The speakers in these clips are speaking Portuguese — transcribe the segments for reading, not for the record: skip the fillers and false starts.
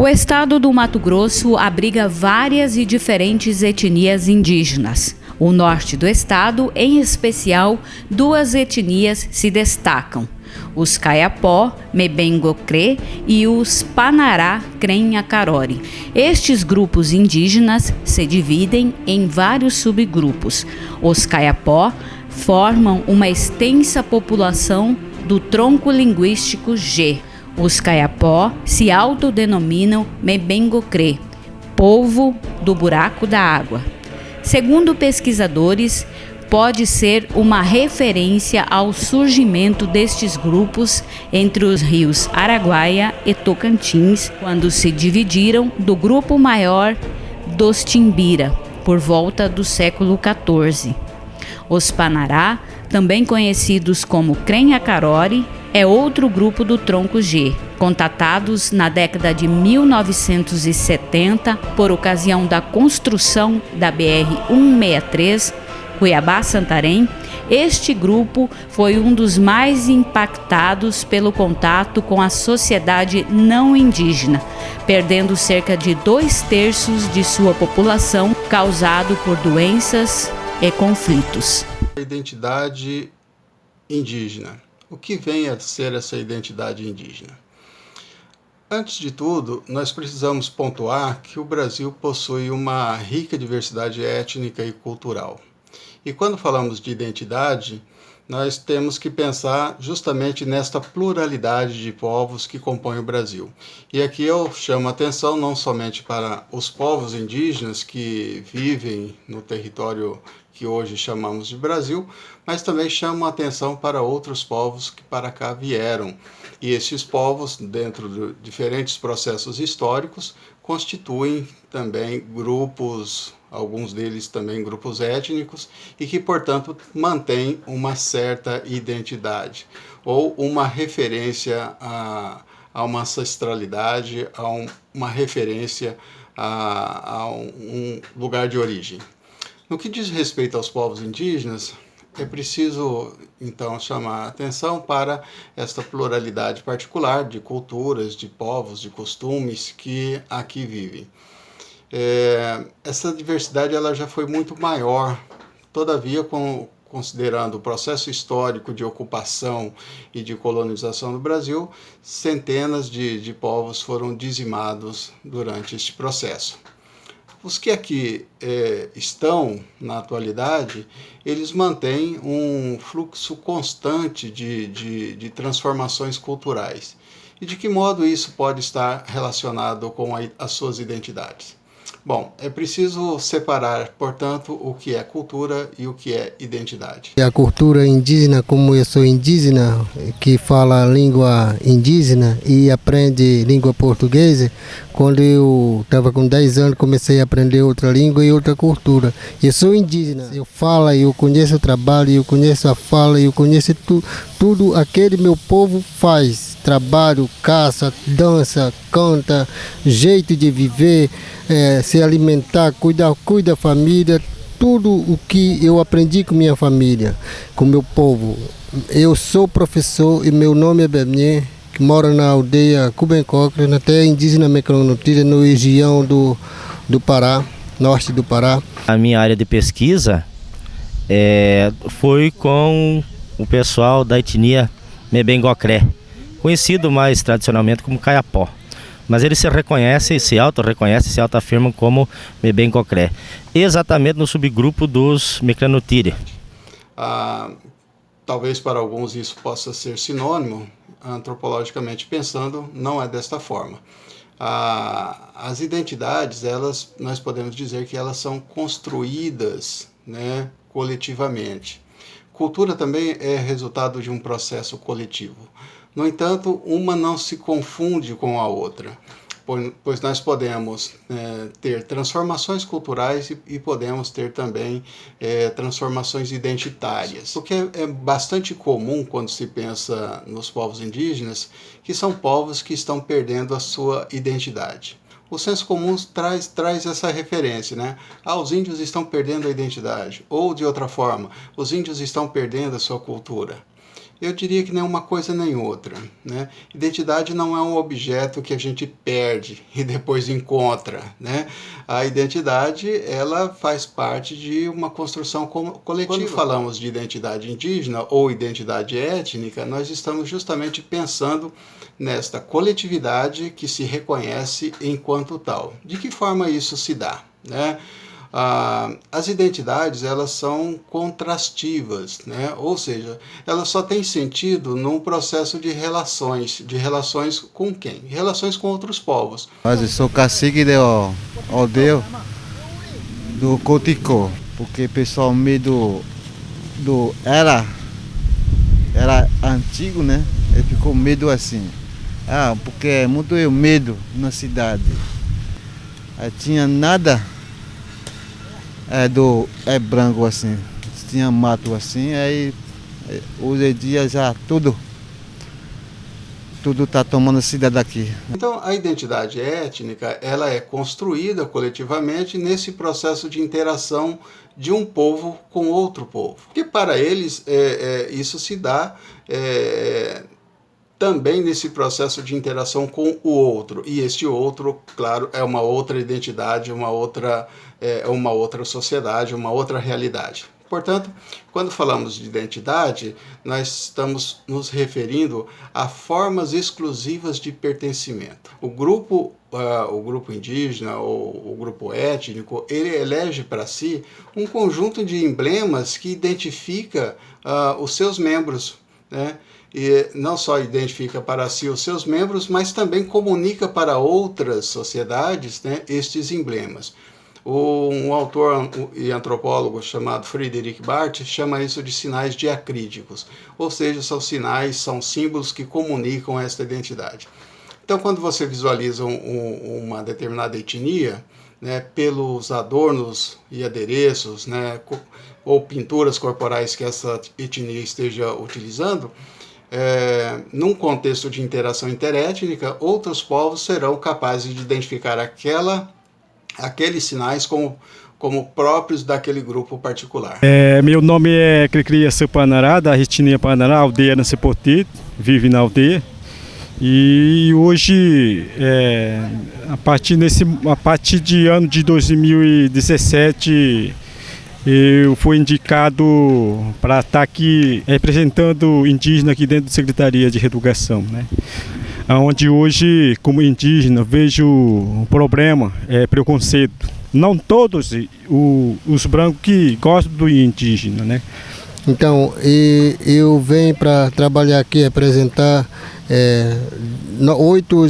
O estado do Mato Grosso abriga várias e diferentes etnias indígenas. O norte do estado, em especial, duas etnias se destacam: os Kayapó, Mebengocré e os Panará Crenhacarori. Estes grupos indígenas se dividem em vários subgrupos. Os Kayapó formam uma extensa população do tronco linguístico G. Os Kayapó se autodenominam Mebengocré, povo do buraco da água. Segundo pesquisadores, pode ser uma referência ao surgimento destes grupos entre os rios Araguaia e Tocantins, quando se dividiram do grupo maior dos Timbira, por volta do século XIV. Os Panará, também conhecidos como Crenhacarori, é outro grupo do tronco G, contatados na década de 1970 por ocasião da construção da BR-163, Cuiabá-Santarém. Este grupo foi um dos mais impactados pelo contato com a sociedade não indígena, perdendo cerca de 2/3 de sua população, causado por doenças e conflitos. A identidade indígena. O que vem a ser essa identidade indígena? Antes de tudo, nós precisamos pontuar que o Brasil possui uma rica diversidade étnica e cultural. E quando falamos de identidade, nós temos que pensar justamente nesta pluralidade de povos que compõem o Brasil. E aqui eu chamo a atenção não somente para os povos indígenas que vivem no território que hoje chamamos de Brasil, mas também chamo a atenção para outros povos que para cá vieram. E esses povos, dentro de diferentes processos históricos, constituem também grupos, alguns deles também grupos étnicos, e que, portanto, mantêm uma certa identidade, ou uma referência a uma ancestralidade, uma referência a um lugar de origem. No que diz respeito aos povos indígenas, é preciso, então, chamar a atenção para esta pluralidade particular de culturas, de povos, de costumes que aqui vivem. Essa diversidade ela já foi muito maior, todavia, considerando o processo histórico de ocupação e de colonização do Brasil, centenas de povos foram dizimados durante este processo. Os que aqui estão na atualidade, eles mantêm um fluxo constante de transformações culturais. E de que modo isso pode estar relacionado com as suas identidades? Bom, é preciso separar, portanto, o que é cultura e o que é identidade. A cultura indígena, como eu sou indígena, que fala língua indígena e aprende língua portuguesa, quando eu estava com 10 anos, comecei a aprender outra língua e outra cultura. Eu sou indígena, eu falo, eu conheço o trabalho, eu conheço a fala, eu conheço tudo aquele meu povo faz. Trabalho, caça, dança, canta, jeito de viver, se alimentar, cuida da família, tudo o que eu aprendi com minha família, com meu povo. Eu sou professor e meu nome é Bebnê, que mora na aldeia Cubencocre, na terra indígena Mecronotira, na região do Pará, norte do Pará. A minha área de pesquisa foi com o pessoal da etnia Mebengocré, conhecido mais tradicionalmente como Kayapó. Mas eles se reconhecem, se auto-reconhecem, se auto-afirmam como Mebengocré, exatamente no subgrupo dos Mecranotiri. Talvez para alguns isso possa ser sinônimo, antropologicamente pensando, não é desta forma. As identidades, nós podemos dizer que elas são construídas, né, coletivamente. Cultura também é resultado de um processo coletivo. No entanto, uma não se confunde com a outra, pois nós podemos ter transformações culturais e podemos ter também transformações identitárias. O que é bastante comum quando se pensa nos povos indígenas, que são povos que estão perdendo a sua identidade. O senso comum traz essa referência, né? Os índios estão perdendo a identidade, ou de outra forma, os índios estão perdendo a sua cultura. Eu diria que nem uma coisa nem outra, né? Identidade não é um objeto que a gente perde e depois encontra, né? A identidade, ela faz parte de uma construção coletiva. Quando falamos de identidade indígena ou identidade étnica, nós estamos justamente pensando nesta coletividade que se reconhece enquanto tal. De que forma isso se dá, né? As identidades, elas são contrastivas, né? Ou seja, elas só têm sentido num processo de relações com quem? Relações com outros povos. Mas eu sou cacique da aldeia do Coticô, porque o pessoal meio era antigo, né? Ele ficou medo assim. Porque é muito medo na cidade. Aí tinha nada. Branco assim, tinha mato assim, aí hoje em dia já tudo está tomando a cidade aqui. Então a identidade étnica, ela é construída coletivamente nesse processo de interação de um povo com outro povo. Porque para eles isso se dá também nesse processo de interação com o outro. E este outro, claro, é uma outra identidade, uma outra sociedade, uma outra realidade. Portanto, quando falamos de identidade, nós estamos nos referindo a formas exclusivas de pertencimento. O grupo indígena ou o grupo étnico, ele elege para si um conjunto de emblemas que identifica os seus membros, né? E não só identifica para si os seus membros, mas também comunica para outras sociedades, né, estes emblemas. Um autor e antropólogo chamado Friedrich Barth chama isso de sinais diacríticos, ou seja, são sinais, são símbolos que comunicam esta identidade. Então, quando você visualiza uma determinada etnia, né, pelos adornos e adereços, né, ou pinturas corporais que essa etnia esteja utilizando, num contexto de interação interétnica, outros povos serão capazes de identificar aqueles sinais como próprios daquele grupo particular. Meu nome é Cricria Panará, da etnia Panará, aldeia Nacepoti, vive na aldeia. E hoje, a partir de ano de 2017, eu fui indicado para estar aqui representando indígena aqui dentro da Secretaria de Reeducação, né? Onde hoje, como indígena, vejo um problema, preconceito. Não todos os brancos que gostam do indígena, né? Então, eu venho para trabalhar aqui, apresentar 8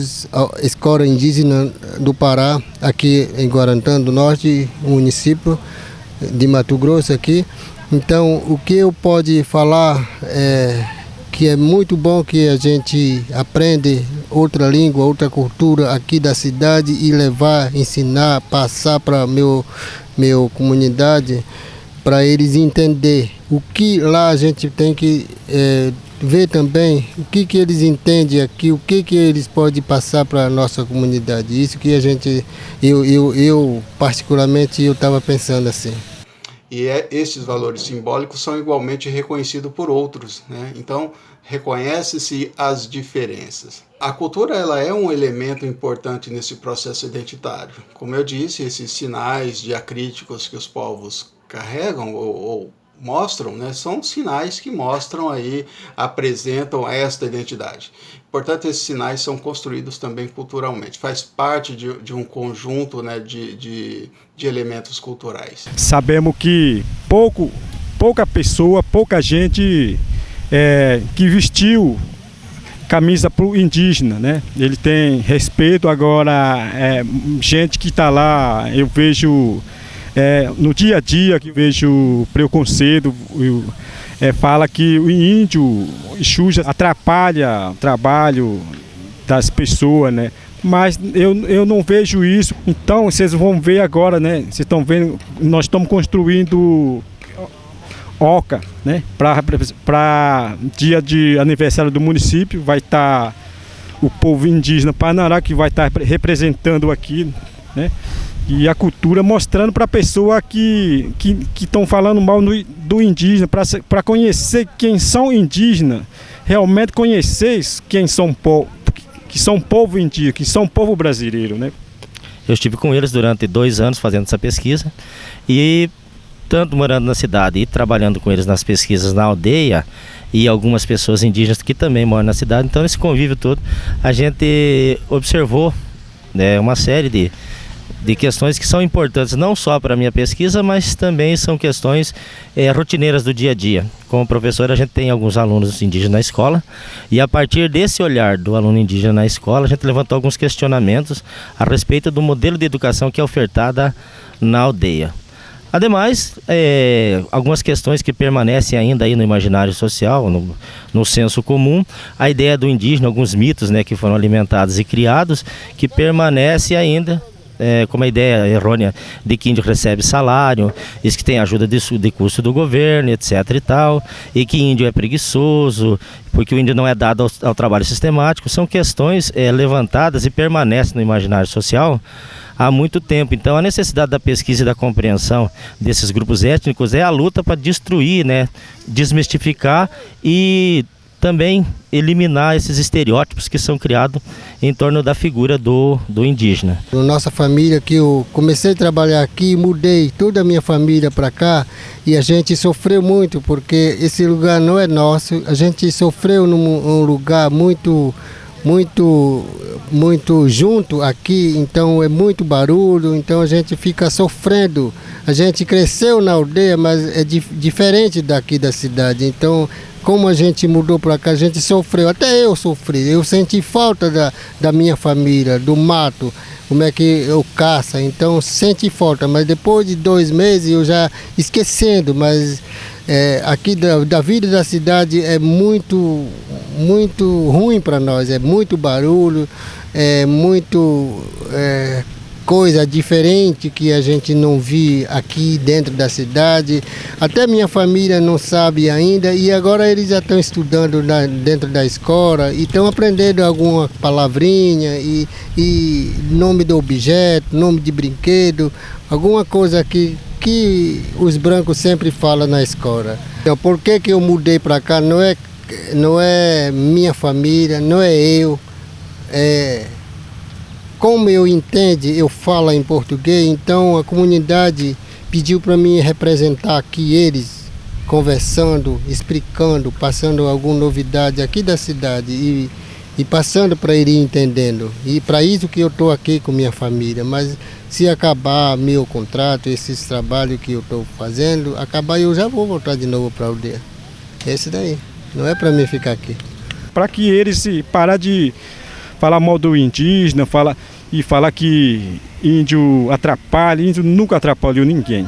escolas indígenas do Pará, aqui em Guarantã do Norte, município de Mato Grosso aqui. Então, o que eu posso falar é que é muito bom que a gente aprende outra língua, outra cultura aqui da cidade e levar, ensinar, passar para meu comunidade, para eles entender o que lá a gente tem que ver também, o que eles entendem aqui, o que eles podem passar para a nossa comunidade. Isso que a gente, eu particularmente, eu estava pensando assim. E esses valores simbólicos são igualmente reconhecidos por outros, né? Então, reconhece-se as diferenças. A cultura, ela é um elemento importante nesse processo identitário. Como eu disse, esses sinais diacríticos que os povos carregam ou mostram, né, são sinais que mostram aí, apresentam esta identidade. Portanto, esses sinais são construídos também culturalmente, faz parte de um conjunto, né, de elementos culturais. Sabemos que pouca gente que vestiu camisa para o indígena, né? Ele tem respeito. Agora, gente que está lá, eu vejo no dia a dia que vejo preconceito, fala que o índio suja, atrapalha o trabalho das pessoas, né? Mas eu não vejo isso. Então vocês vão ver agora, né? Vocês estão vendo, nós estamos construindo oca, né? Para dia de aniversário do município, vai estar o povo indígena Panará, que vai estar representando aqui, né? E a cultura mostrando para a pessoa que estão falando mal do indígena, para conhecer quem são indígenas, realmente conhecer quem são que são povo indígena, que são povo brasileiro, né? Eu estive com eles durante 2 anos fazendo essa pesquisa e tanto morando na cidade e trabalhando com eles nas pesquisas na aldeia e algumas pessoas indígenas que também moram na cidade. Então, nesse convívio todo, a gente observou, né, uma série de questões que são importantes não só para a minha pesquisa, mas também são questões rotineiras do dia a dia. Como professor, a gente tem alguns alunos indígenas na escola e a partir desse olhar do aluno indígena na escola, a gente levantou alguns questionamentos a respeito do modelo de educação que é ofertada na aldeia. Ademais, algumas questões que permanecem ainda aí no imaginário social, no senso comum, a ideia do indígena, alguns mitos, né, que foram alimentados e criados, que permanece ainda como a ideia errônea de que índio recebe salário, isso que tem ajuda de custo do governo, etc. e tal, e que índio é preguiçoso, porque o índio não é dado ao trabalho sistemático. São questões levantadas e permanecem no imaginário social há muito tempo. Então, a necessidade da pesquisa e da compreensão desses grupos étnicos é a luta para destruir, né, desmistificar e também eliminar esses estereótipos que são criados em torno da figura do indígena. Na nossa família, que eu comecei a trabalhar aqui, mudei toda a minha família para cá e a gente sofreu muito porque esse lugar não é nosso. A gente sofreu num lugar muito junto aqui, então é muito barulho, então a gente fica sofrendo. A gente cresceu na aldeia, mas é diferente daqui da cidade, então como a gente mudou para cá, a gente sofreu, até eu sofri, eu senti falta da minha família, do mato, como é que eu caço, então senti falta, mas depois de 2 meses eu já esquecendo, mas aqui da vida da cidade é muito ruim para nós, é muito barulho, é muito coisa diferente que a gente não vê aqui dentro da cidade. Até minha família não sabe ainda e agora eles já estão estudando dentro da escola e estão aprendendo alguma palavrinha e nome do objeto, nome de brinquedo, alguma coisa que os brancos sempre falam na escola. Então, por que eu mudei para cá? Não é minha família, não é eu. Como eu entendo, eu falo em português, então a comunidade pediu para mim representar aqui eles, conversando, explicando, passando alguma novidade aqui da cidade e passando para eles entendendo. E para isso que eu estou aqui com minha família, mas se acabar meu contrato, esses trabalhos que eu estou fazendo, acabar eu já vou voltar de novo para a aldeia. Esse daí, não é para mim ficar aqui. Para que eles parar de falar mal do indígena, falar que índio atrapalha, índio nunca atrapalhou ninguém.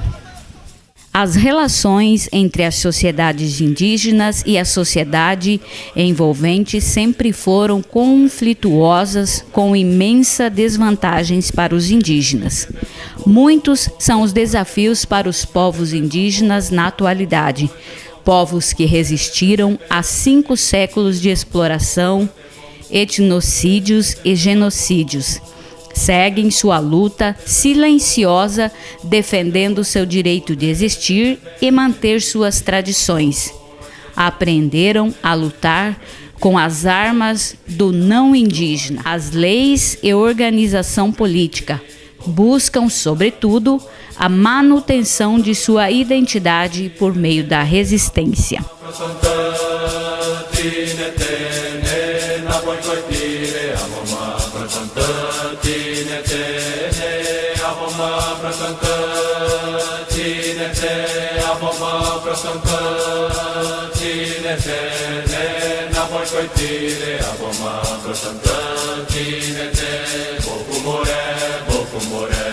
As relações entre as sociedades indígenas e a sociedade envolvente sempre foram conflituosas, com imensas desvantagens para os indígenas. Muitos são os desafios para os povos indígenas na atualidade, povos que resistiram a 5 séculos de exploração, etnocídios e genocídios. Seguem sua luta silenciosa, defendendo seu direito de existir e manter suas tradições. Aprenderam a lutar com as armas do não indígena, as leis e organização política. Buscam, sobretudo, a manutenção de sua identidade por meio da resistência. Boku more